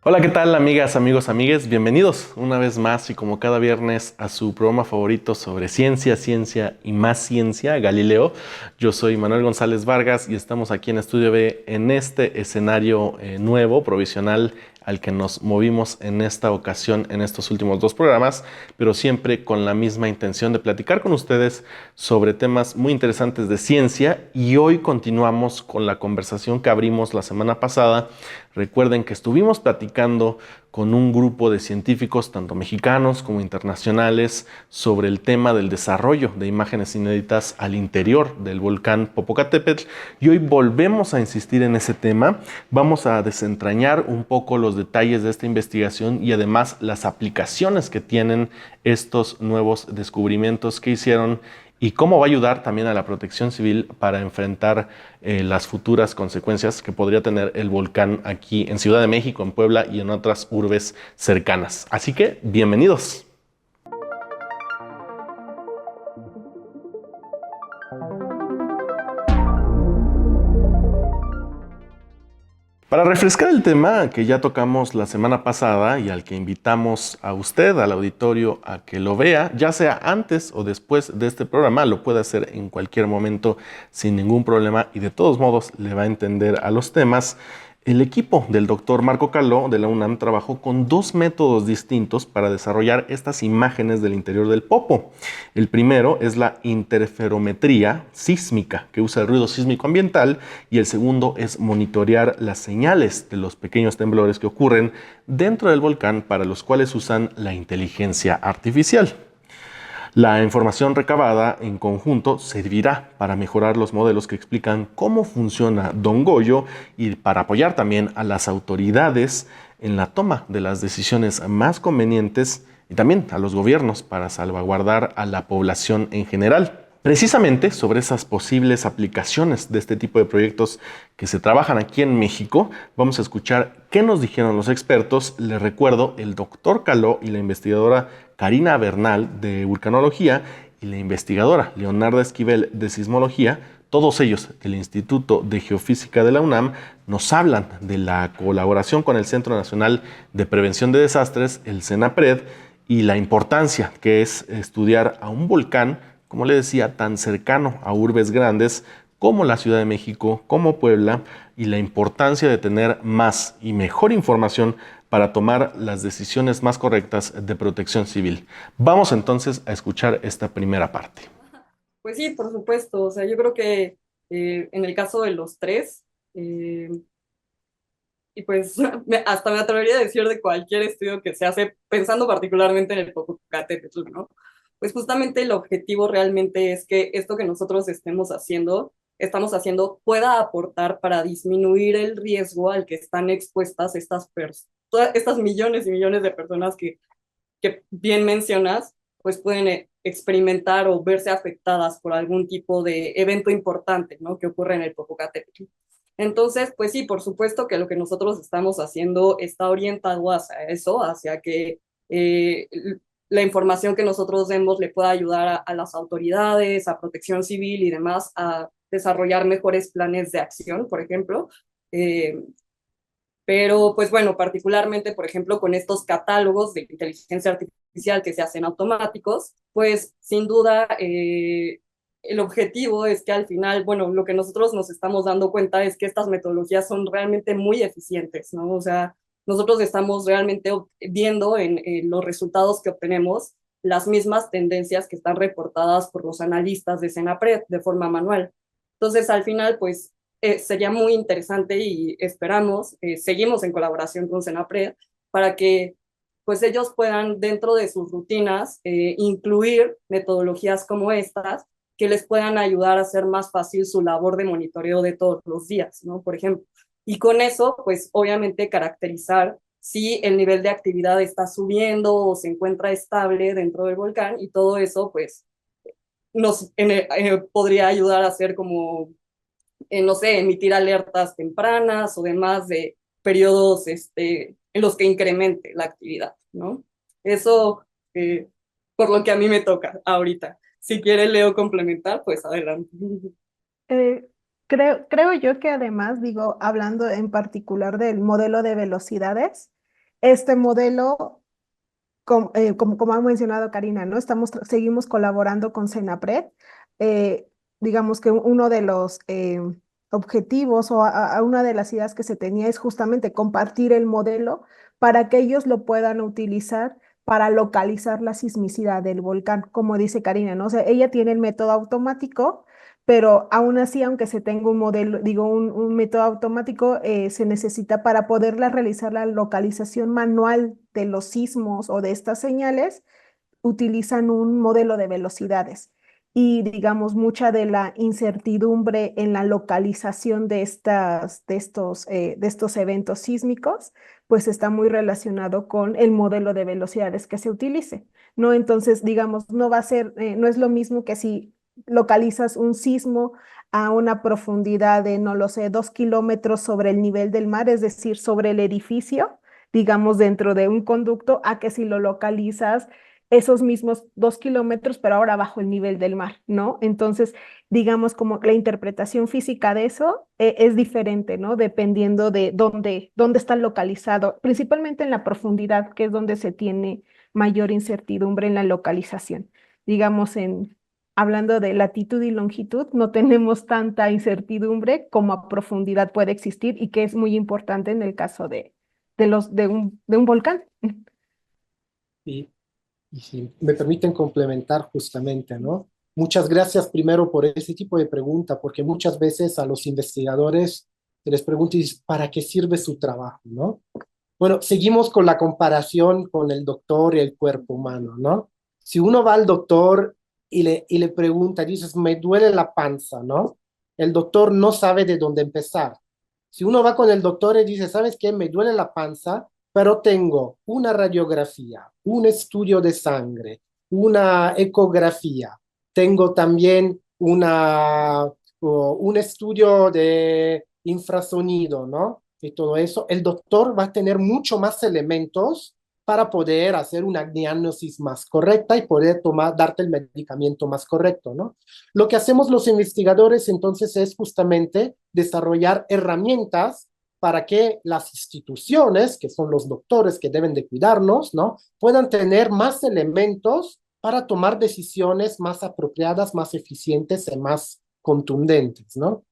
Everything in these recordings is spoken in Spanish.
Hola, ¿qué tal, amigas, amigos, amigues? Bienvenidos una vez más y como cada viernes a su programa favorito sobre ciencia, ciencia y más ciencia, Galileo. Yo soy Manuel González Vargas y estamos aquí en Estudio B en este escenario nuevo, provisional, al que nos movimos en esta ocasión, en estos últimos dos programas, pero siempre con la misma intención de platicar con ustedes sobre temas muy interesantes de ciencia. Y hoy continuamos con la conversación que abrimos la semana pasada. Recuerden que estuvimos platicando con un grupo de científicos, tanto mexicanos como internacionales, sobre el tema del desarrollo de imágenes inéditas al interior del volcán Popocatépetl. Y hoy volvemos a insistir en ese tema. Vamos a desentrañar un poco los detalles de esta investigación y además las aplicaciones que tienen estos nuevos descubrimientos que hicieron y cómo va a ayudar también a la protección civil para enfrentar las futuras consecuencias que podría tener el volcán aquí en Ciudad de México, en Puebla y en otras urbes cercanas. Así que, bienvenidos. Para refrescar el tema que ya tocamos la semana pasada y al que invitamos a usted, al auditorio, a que lo vea, ya sea antes o después de este programa, lo puede hacer en cualquier momento sin ningún problema y de todos modos le va a entender a los temas. El equipo del doctor Marco Caló de la UNAM trabajó con dos métodos distintos para desarrollar estas imágenes del interior del Popo. El primero es la interferometría sísmica, que usa el ruido sísmico ambiental, y el segundo es monitorear las señales de los pequeños temblores que ocurren dentro del volcán, para los cuales usan la inteligencia artificial. La información recabada en conjunto servirá para mejorar los modelos que explican cómo funciona Don Goyo y para apoyar también a las autoridades en la toma de las decisiones más convenientes y también a los gobiernos para salvaguardar a la población en general. Precisamente sobre esas posibles aplicaciones de este tipo de proyectos que se trabajan aquí en México, vamos a escuchar qué nos dijeron los expertos. Les recuerdo, el doctor Caló y la investigadora Karina Bernal de Vulcanología y la investigadora Leonarda Esquivel de Sismología, todos ellos del Instituto de Geofísica de la UNAM, nos hablan de la colaboración con el Centro Nacional de Prevención de Desastres, el CENAPRED, y la importancia que es estudiar a un volcán, como le decía, tan cercano a urbes grandes como la Ciudad de México, como Puebla, y la importancia de tener más y mejor información para tomar las decisiones más correctas de protección civil. Vamos entonces a escuchar esta primera parte. Pues sí, por supuesto. O sea, yo creo que en el caso de los tres, eh, y pues hasta me atrevería a decir de cualquier estudio que se hace, pensando particularmente en el Popocatépetl, ¿no? Pues justamente el objetivo realmente es que esto que nosotros estamos haciendo, pueda aportar para disminuir el riesgo al que están expuestas todas estas millones y millones de personas que bien mencionas, pues pueden experimentar o verse afectadas por algún tipo de evento importante, ¿no? Que ocurre en el Popocatépetl. Entonces, pues sí, por supuesto que lo que nosotros estamos haciendo está orientado hacia eso, hacia que eh, la información que nosotros demos le pueda ayudar a las autoridades, a protección civil y demás a desarrollar mejores planes de acción, por ejemplo. Eh, pero, pues bueno, particularmente, por ejemplo, con estos catálogos de inteligencia artificial que se hacen automáticos, pues sin duda el objetivo es que al final, bueno, lo que nosotros nos estamos dando cuenta es que estas metodologías son realmente muy eficientes, ¿no? O sea, nosotros estamos realmente viendo en los resultados que obtenemos las mismas tendencias que están reportadas por los analistas de CENAPRED de forma manual. Entonces, al final, pues sería muy interesante y esperamos, seguimos en colaboración con CENAPRED para que pues ellos puedan dentro de sus rutinas incluir metodologías como estas que les puedan ayudar a hacer más fácil su labor de monitoreo de todos los días, ¿no? Por ejemplo. Y con eso, pues obviamente caracterizar si el nivel de actividad está subiendo o se encuentra estable dentro del volcán y todo eso, pues podría ayudar a hacer como no sé, emitir alertas tempranas o demás de periodos en los que incremente la actividad, ¿no? Eso, por lo que a mí me toca ahorita. Si quiere Leo complementar, pues adelante. Eh, creo yo que además, digo, hablando en particular del modelo de velocidades, este modelo, como ha mencionado Karina, ¿no? Seguimos colaborando con Senapred. Eh, digamos que uno de los objetivos o a una de las ideas que se tenía es justamente compartir el modelo para que ellos lo puedan utilizar para localizar la sismicidad del volcán, como dice Karina, ¿no? O sea, ella tiene el método automático, pero aún así, aunque se tenga un modelo, digo, un método automático, se necesita para poderla realizar la localización manual de los sismos o de estas señales, utilizan un modelo de velocidades. Y digamos, mucha de la incertidumbre en la localización de estos eventos sísmicos, pues está muy relacionado con el modelo de velocidades que se utilice, ¿no? Entonces, digamos, no va a ser, no es lo mismo que si localizas un sismo a una profundidad de, no lo sé, 2 kilómetros sobre el nivel del mar, es decir, sobre el edificio, digamos, dentro de un conducto, a que si lo localizas esos mismos 2 kilómetros, pero ahora bajo el nivel del mar, ¿no? Entonces, digamos, como la interpretación física de eso es diferente, ¿no? Dependiendo de dónde está localizado, principalmente en la profundidad, que es donde se tiene mayor incertidumbre en la localización. Digamos, hablando de latitud y longitud, no tenemos tanta incertidumbre como a profundidad puede existir y que es muy importante en el caso de un volcán. Y, y si me permiten complementar justamente, ¿no? Muchas gracias primero por ese tipo de pregunta, porque muchas veces a los investigadores se les pregunta, y dice, ¿para qué sirve su trabajo, no? Bueno, seguimos con la comparación con el doctor y el cuerpo humano, ¿no? Si uno va al doctor y le pregunta, dices, me duele la panza, ¿no? El doctor no sabe de dónde empezar. Si uno va con el doctor y dice, ¿sabes qué? Me duele la panza, pero tengo una radiografía, un estudio de sangre, una ecografía, tengo también un estudio de infrasonido, ¿no? Y todo eso, el doctor va a tener mucho más elementos para poder hacer una diagnosis más correcta y poder darte el medicamento más correcto, ¿no? Lo que hacemos los investigadores entonces es justamente desarrollar herramientas para que las instituciones, que son los doctores que deben de cuidarnos, ¿no? Puedan tener más elementos para tomar decisiones más apropiadas, más eficientes y más contundentes, ¿no?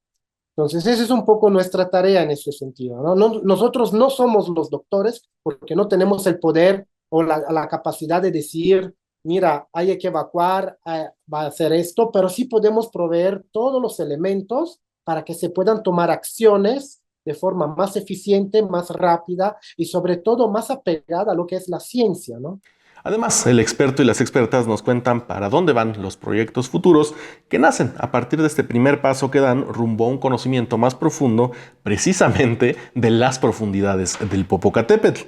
Entonces, esa es un poco nuestra tarea en ese sentido, ¿no? Nosotros no somos los doctores porque no tenemos el poder o la capacidad de decir, mira, hay que evacuar, va a hacer esto, pero sí podemos proveer todos los elementos para que se puedan tomar acciones de forma más eficiente, más rápida y sobre todo más apegada a lo que es la ciencia, ¿no? Además, el experto y las expertas nos cuentan para dónde van los proyectos futuros que nacen a partir de este primer paso que dan rumbo a un conocimiento más profundo precisamente de las profundidades del Popocatépetl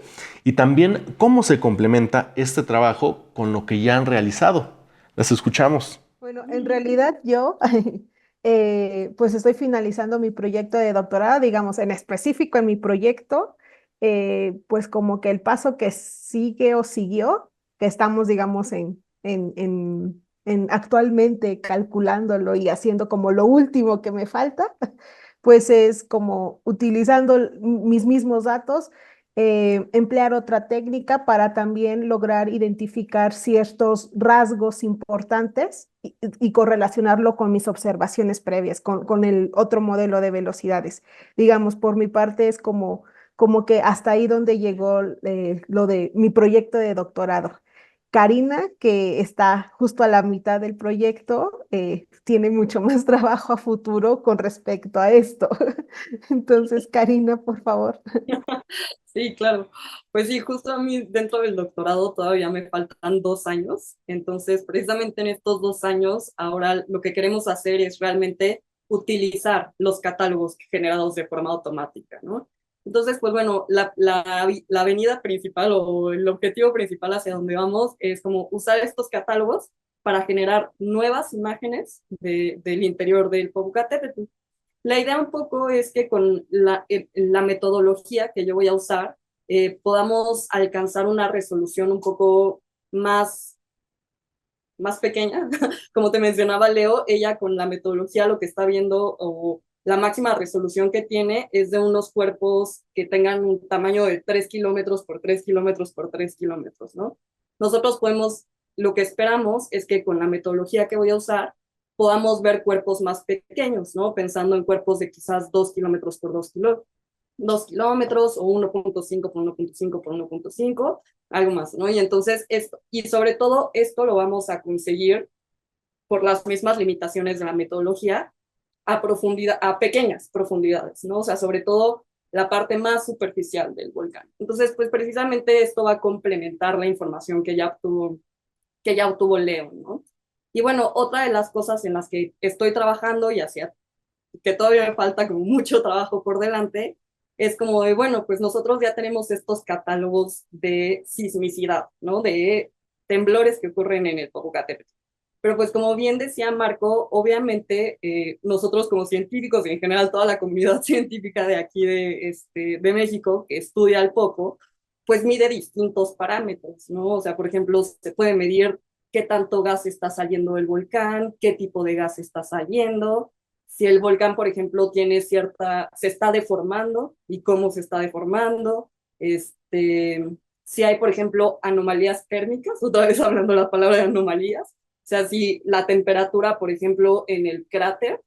y también cómo se complementa este trabajo con lo que ya han realizado. Las escuchamos. Bueno, en realidad yo pues estoy finalizando mi proyecto de doctorado, digamos, en específico en mi proyecto, pues como que el paso que sigue o siguió, que estamos, digamos, en actualmente calculándolo y haciendo como lo último que me falta, pues es como utilizando mis mismos datos, emplear otra técnica para también lograr identificar ciertos rasgos importantes y correlacionarlo con mis observaciones previas, con el otro modelo de velocidades. Digamos, por mi parte es como que hasta ahí donde llegó lo de mi proyecto de doctorado. Karina, que está justo a la mitad del proyecto, tiene mucho más trabajo a futuro con respecto a esto. Entonces, Karina, por favor. Sí, claro. Pues sí, justo a mí dentro del doctorado todavía me faltan 2 años. Entonces, precisamente en estos 2 años, ahora lo que queremos hacer es realmente utilizar los catálogos generados de forma automática, ¿no? Entonces, pues bueno, la avenida principal o el objetivo principal hacia donde vamos es como usar estos catálogos para generar nuevas imágenes del interior del Popocatépetl. La idea un poco es que con la metodología que yo voy a usar, podamos alcanzar una resolución un poco más más pequeña. Como te mencionaba Leo, ella con la metodología lo que está viendo o la máxima resolución que tiene es de unos cuerpos que tengan un tamaño de 3 kilómetros por 3 kilómetros por 3 kilómetros, ¿no? Nosotros podemos, lo que esperamos es que con la metodología que voy a usar, podamos ver cuerpos más pequeños, ¿no? Pensando en cuerpos de quizás 2 kilómetros por 2 kilómetros o 1.5 por 1.5 por 1.5, algo más, ¿no? Y entonces esto, y sobre todo esto lo vamos a conseguir por las mismas limitaciones de la metodología a profundidad, a pequeñas profundidades, ¿no? O sea, sobre todo la parte más superficial del volcán. Entonces, pues precisamente esto va a complementar la información que ya obtuvo Leo, ¿no? Y bueno, otra de las cosas en las que estoy trabajando y hacia que todavía me falta como mucho trabajo por delante, es como de, bueno, pues nosotros ya tenemos estos catálogos de sismicidad, ¿no? De temblores que ocurren en el Popocatépetl. Pero pues como bien decía Marco, obviamente nosotros como científicos y en general toda la comunidad científica de aquí de México que estudia el Popo, pues mide distintos parámetros, ¿no? O sea, por ejemplo, se puede medir qué tanto gas está saliendo del volcán, qué tipo de gas está saliendo, si el volcán, por ejemplo, tiene se está deformando y cómo se está deformando, si hay, por ejemplo, anomalías térmicas, otra vez hablando la palabra de anomalías, o sea, si la temperatura, por ejemplo, en el cráter,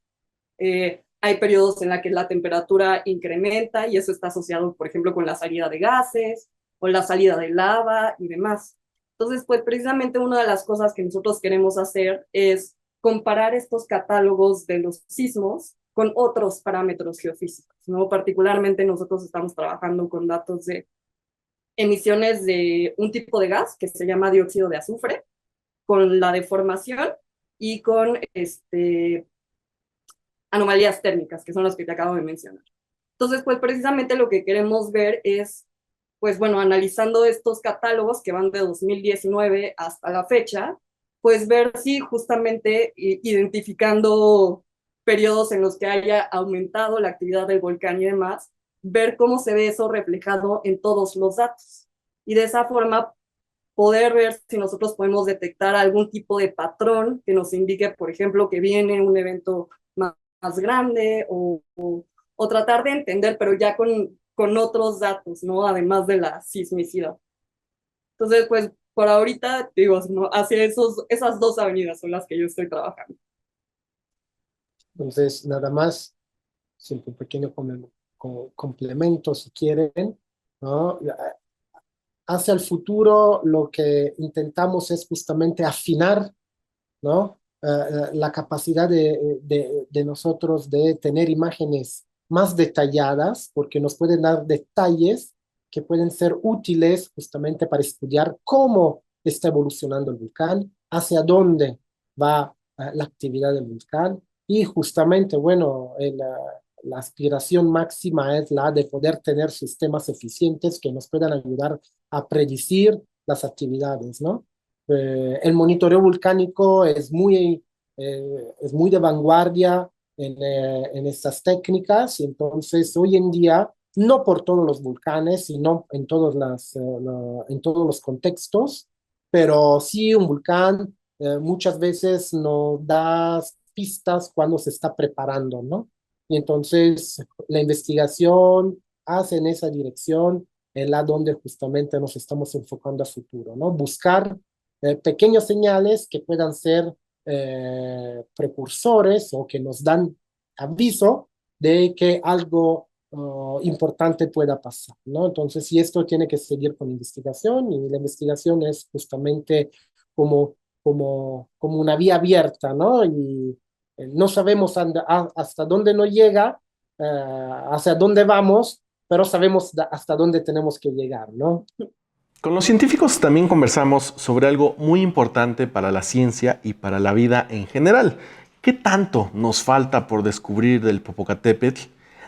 hay periodos en los que la temperatura incrementa y eso está asociado, por ejemplo, con la salida de gases o la salida de lava y demás. Entonces, pues precisamente una de las cosas que nosotros queremos hacer es comparar estos catálogos de los sismos con otros parámetros geofísicos, ¿no? Particularmente nosotros estamos trabajando con datos de emisiones de un tipo de gas que se llama dióxido de azufre, con la deformación y con anomalías térmicas, que son las que te acabo de mencionar. Entonces, pues precisamente lo que queremos ver es, pues bueno, analizando estos catálogos que van de 2019 hasta la fecha, pues ver si justamente identificando periodos en los que haya aumentado la actividad del volcán y demás, ver cómo se ve eso reflejado en todos los datos. Y de esa forma poder ver si nosotros podemos detectar algún tipo de patrón que nos indique, por ejemplo, que viene un evento más grande o tratar de entender, pero ya con otros datos, ¿no? Además de la sismicidad. Entonces, pues por ahorita, digo, ¿no? Hacia esas dos avenidas son las que yo estoy trabajando. Entonces, nada más, siempre un pequeño complemento si quieren, ¿no? Hacia el futuro lo que intentamos es justamente afinar, ¿no? La capacidad de nosotros de tener imágenes más detalladas, porque nos pueden dar detalles que pueden ser útiles justamente para estudiar cómo está evolucionando el volcán, hacia dónde va la actividad del volcán, y justamente, bueno, la aspiración máxima es la de poder tener sistemas eficientes que nos puedan ayudar a predecir las actividades, ¿no? El monitoreo volcánico es muy de vanguardia en estas técnicas, y entonces hoy en día, no por todos los volcanes, sino en todos los contextos, pero sí un volcán muchas veces nos da pistas cuando se está preparando, ¿no? Y entonces la investigación hace en esa dirección, en la donde justamente nos estamos enfocando a futuro, ¿no? Buscar pequeños señales que puedan ser precursores o que nos dan aviso de que algo importante pueda pasar, ¿no? Entonces, y esto tiene que seguir con investigación, y la investigación es justamente como una vía abierta, ¿no? Y no sabemos hasta dónde nos llega, hacia dónde vamos, pero sabemos hasta dónde tenemos que llegar, ¿no? Con los científicos también conversamos sobre algo muy importante para la ciencia y para la vida en general. ¿Qué tanto nos falta por descubrir del Popocatépetl?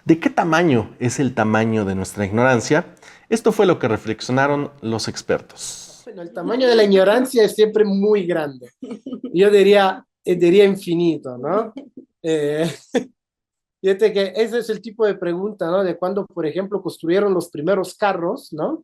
¿De qué tamaño es el tamaño de nuestra ignorancia? Esto fue lo que reflexionaron los expertos. Bueno, el tamaño de la ignorancia es siempre muy grande. Yo diría infinito, ¿no? Fíjate que ese es el tipo de pregunta, ¿no? De cuando, por ejemplo, construyeron los primeros carros, ¿no?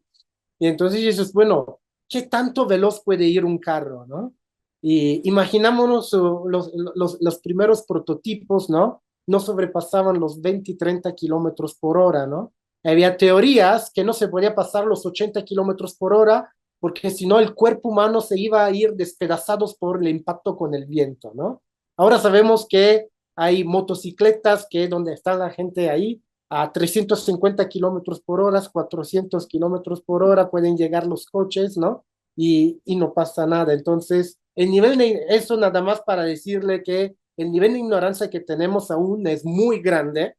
Y entonces dices, bueno, ¿qué tanto veloz puede ir un carro, no? Y imaginámonos los primeros prototipos, ¿no? No sobrepasaban los 20 y 30 kilómetros por hora, ¿no? Había teorías que no se podía pasar los 80 kilómetros por hora porque si no el cuerpo humano se iba a ir despedazados por el impacto con el viento, ¿no? Ahora sabemos que hay motocicletas que donde está la gente ahí a 350 kilómetros por hora, 400 kilómetros por hora pueden llegar los coches, ¿no? Y no pasa nada. Entonces, el nivel de, eso nada más para decirle que el nivel de ignorancia que tenemos aún es muy grande,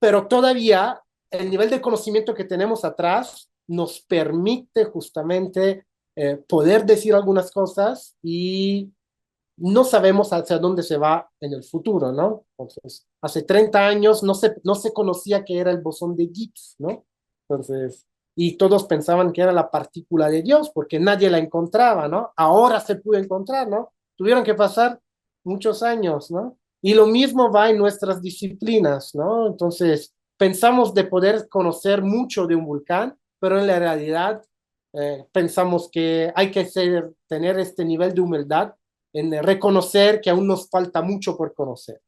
pero todavía el nivel de conocimiento que tenemos atrás nos permite justamente poder decir algunas cosas y no sabemos hacia dónde se va en el futuro, ¿no? Entonces, hace 30 años no se conocía que era el bosón de Gibbs, ¿no? Entonces, y todos pensaban que era la partícula de Dios porque nadie la encontraba, ¿no? Ahora se pudo encontrar, ¿no? Tuvieron que pasar muchos años, ¿no? Y lo mismo va en nuestras disciplinas, ¿no? Entonces, pensamos de poder conocer mucho de un volcán, pero en la realidad pensamos que hay que tener este nivel de humildad en reconocer que aún nos falta mucho por conocer.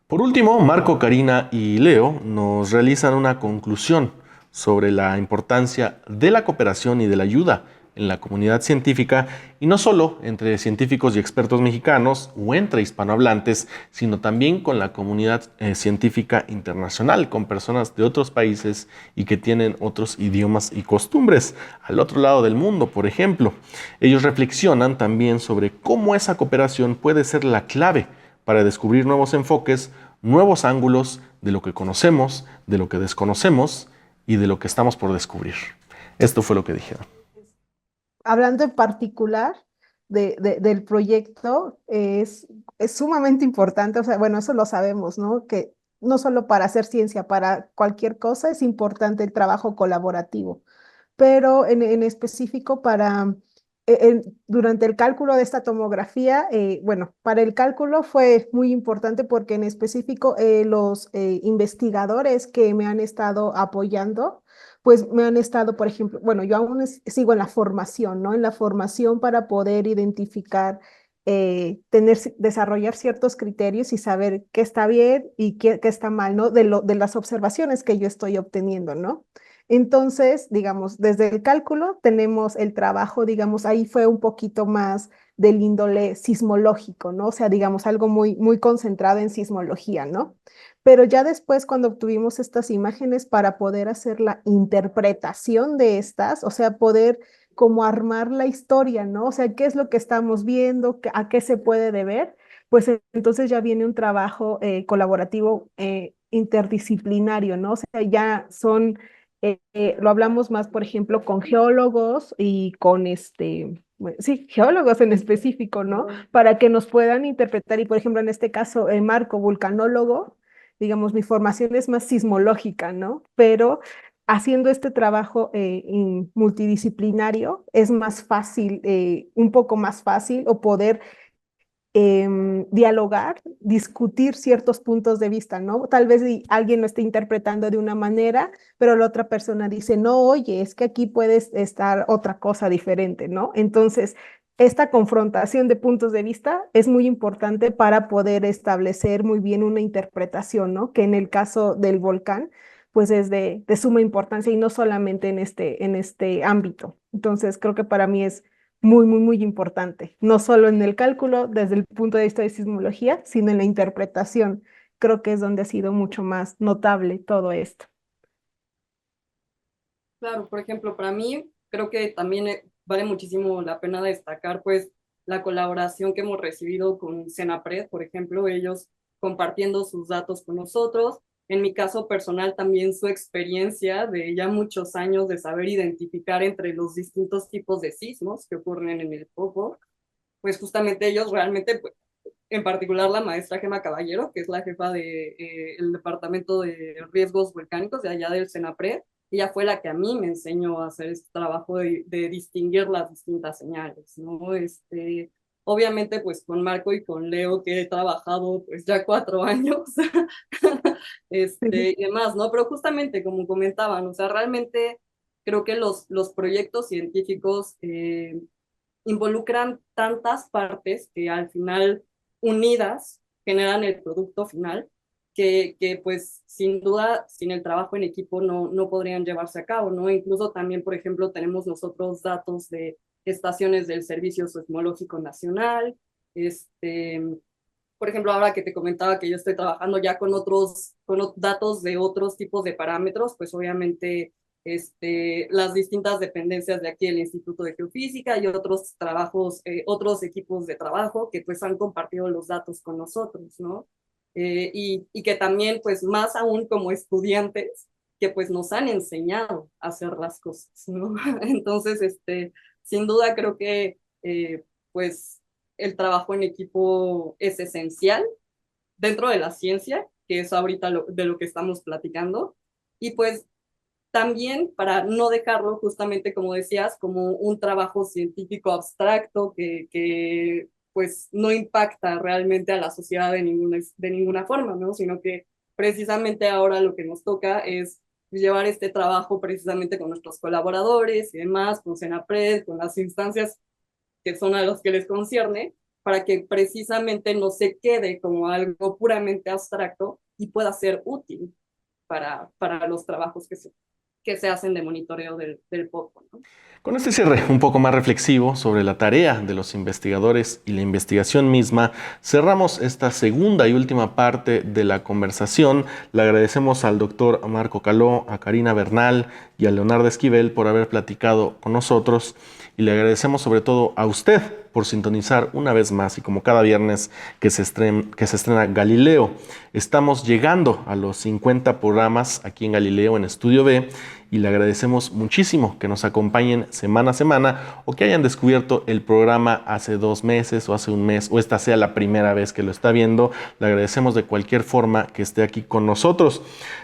Por último, Marco, Karina y Leo nos realizan una conclusión sobre la importancia de la cooperación y de la ayuda en la comunidad científica, y no solo entre científicos y expertos mexicanos o entre hispanohablantes, sino también con la comunidad científica internacional, con personas de otros países y que tienen otros idiomas y costumbres, al otro lado del mundo, por ejemplo. Ellos reflexionan también sobre cómo esa cooperación puede ser la clave para descubrir nuevos enfoques, nuevos ángulos de lo que conocemos, de lo que desconocemos y de lo que estamos por descubrir. Esto fue lo que dijeron. Hablando en particular del proyecto, es sumamente importante, o sea, bueno, eso lo sabemos, ¿no? Que no solo para hacer ciencia, para cualquier cosa es importante el trabajo colaborativo, pero en específico para, durante el cálculo de esta tomografía, bueno, para el cálculo fue muy importante porque en específico los investigadores que me han estado apoyando, pues me han estado, por ejemplo, bueno, yo aún sigo en la formación, ¿no? En la formación para poder identificar, desarrollar ciertos criterios y saber qué está bien y qué está mal, ¿no? De las observaciones que yo estoy obteniendo, ¿no? Entonces, digamos, desde el cálculo tenemos el trabajo, digamos, ahí fue un poquito más del índole sismológico, ¿no? O sea, digamos, algo muy, muy concentrado en sismología, ¿no? Pero ya después, cuando obtuvimos estas imágenes para poder hacer la interpretación de estas, o sea, poder como armar la historia, ¿no? O sea, ¿qué es lo que estamos viendo? ¿A qué se puede deber? Pues entonces ya viene un trabajo colaborativo interdisciplinario, ¿no? O sea, ya son lo hablamos más, por ejemplo, con geólogos y con bueno, sí, geólogos en específico, ¿no? Para que nos puedan interpretar y, por ejemplo, en este caso, Marco, vulcanólogo, digamos, mi formación es más sismológica, ¿no? Pero haciendo este trabajo multidisciplinario es más fácil, un poco más fácil o poder dialogar, discutir ciertos puntos de vista, ¿no? Tal vez alguien lo esté interpretando de una manera, pero la otra persona dice, no, oye, es que aquí puede estar otra cosa diferente, ¿no? Entonces, esta confrontación de puntos de vista es muy importante para poder establecer muy bien una interpretación, ¿no? Que en el caso del volcán, pues es de suma importancia y no solamente en este ámbito. Entonces, creo que para mí es muy, muy, muy importante, no solo en el cálculo desde el punto de vista de sismología, sino en la interpretación. Creo que es donde ha sido mucho más notable todo esto. Claro, por ejemplo, para mí creo que también vale muchísimo la pena destacar pues la colaboración que hemos recibido con Senapred, por ejemplo, ellos compartiendo sus datos con nosotros. En mi caso personal también su experiencia de ya muchos años de saber identificar entre los distintos tipos de sismos que ocurren en el Popo, pues justamente ellos realmente, pues, en particular la maestra Gema Caballero, que es la jefa del Departamento de Riesgos Volcánicos de allá del Senapred, ella fue la que a mí me enseñó a hacer este trabajo de distinguir las distintas señales, ¿no? Obviamente, pues con Marco y con Leo, que he trabajado pues ya 4 años, Sí. y demás, ¿no? Pero justamente, como comentaban, o sea, realmente creo que los proyectos científicos involucran tantas partes que al final unidas generan el producto final, que pues sin duda sin el trabajo en equipo no podrían llevarse a cabo, ¿no? Incluso también, por ejemplo, tenemos nosotros datos de estaciones del Servicio Sismológico Nacional, por ejemplo, ahora que te comentaba que yo estoy trabajando ya con datos de otros tipos de parámetros, pues obviamente las distintas dependencias de aquí del Instituto de Geofísica y otros trabajos, otros equipos de trabajo que pues han compartido los datos con nosotros, ¿no? Y que también, pues más aún como estudiantes, que pues nos han enseñado a hacer las cosas, ¿no? Entonces, sin duda creo que pues el trabajo en equipo es esencial dentro de la ciencia, que es ahorita de lo que estamos platicando, y pues también para no dejarlo justamente como decías, como un trabajo científico abstracto que pues no impacta realmente a la sociedad de ninguna forma, ¿no? Sino que precisamente ahora lo que nos toca es llevar este trabajo precisamente con nuestros colaboradores y demás, con Senapred, con las instancias que son a los que les concierne, para que precisamente no se quede como algo puramente abstracto y pueda ser útil para los trabajos que se hacen de monitoreo del poco, ¿no? Con este cierre un poco más reflexivo sobre la tarea de los investigadores y la investigación misma, cerramos esta segunda y última parte de la conversación. Le agradecemos al doctor Marco Caló, a Karina Bernal y a Leonardo Esquivel por haber platicado con nosotros, y le agradecemos sobre todo a usted por sintonizar una vez más y como cada viernes que se estrena Galileo. Estamos llegando a los 50 programas aquí en Galileo en Estudio B, y le agradecemos muchísimo que nos acompañen semana a semana o que hayan descubierto el programa hace 2 meses o hace un mes o esta sea la primera vez que lo está viendo. Le agradecemos de cualquier forma que esté aquí con nosotros.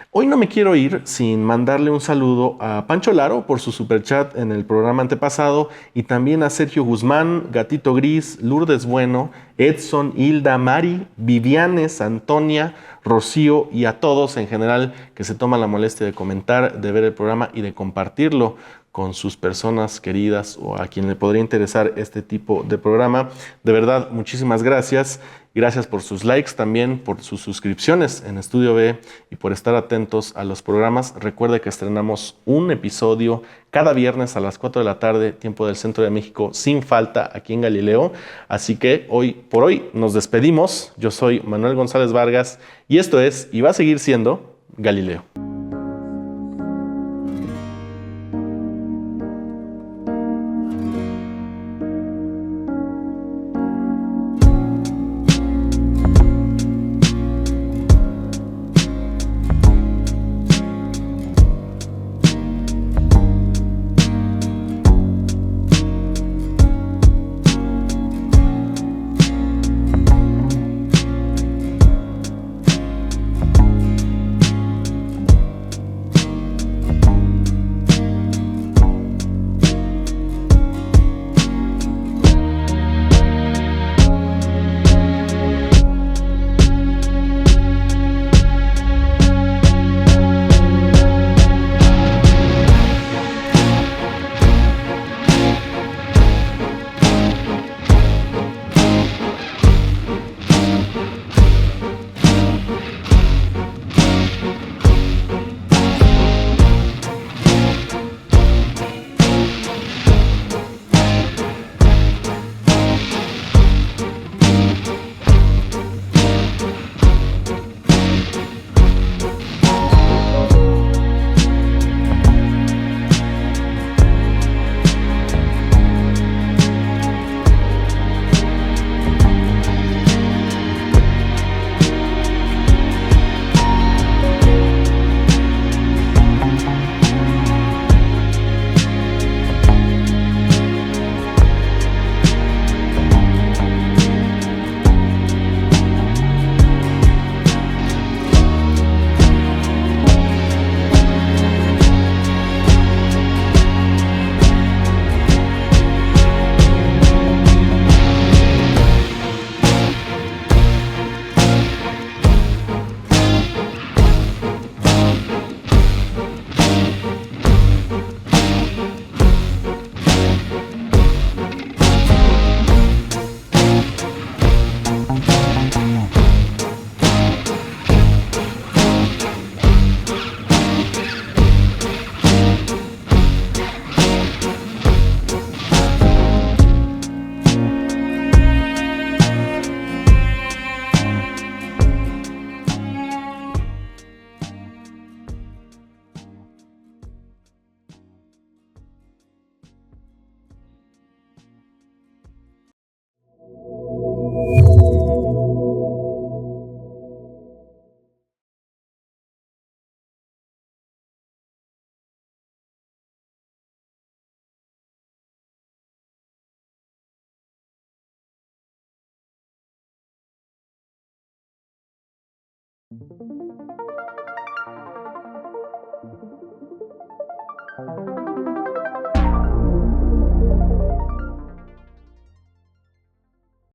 Hoy no me quiero ir sin mandarle un saludo a Pancho Laro por su superchat en el programa antepasado, y también a Sergio Guzmán, Gatito Gris, Lourdes Bueno, Edson, Hilda, Mari, Vivianes, Antonia, Rocío y a todos en general que se toman la molestia de comentar, de ver el programa y de compartirlo con sus personas queridas o a quien le podría interesar este tipo de programa. De verdad, muchísimas gracias. Gracias por sus likes también, por sus suscripciones en Estudio B y por estar atentos a los programas. Recuerde que estrenamos un episodio cada viernes a las 4 de la tarde, tiempo del Centro de México, sin falta aquí en Galileo. Así que hoy por hoy nos despedimos. Yo soy Manuel González Vargas y esto es, y va a seguir siendo, Galileo.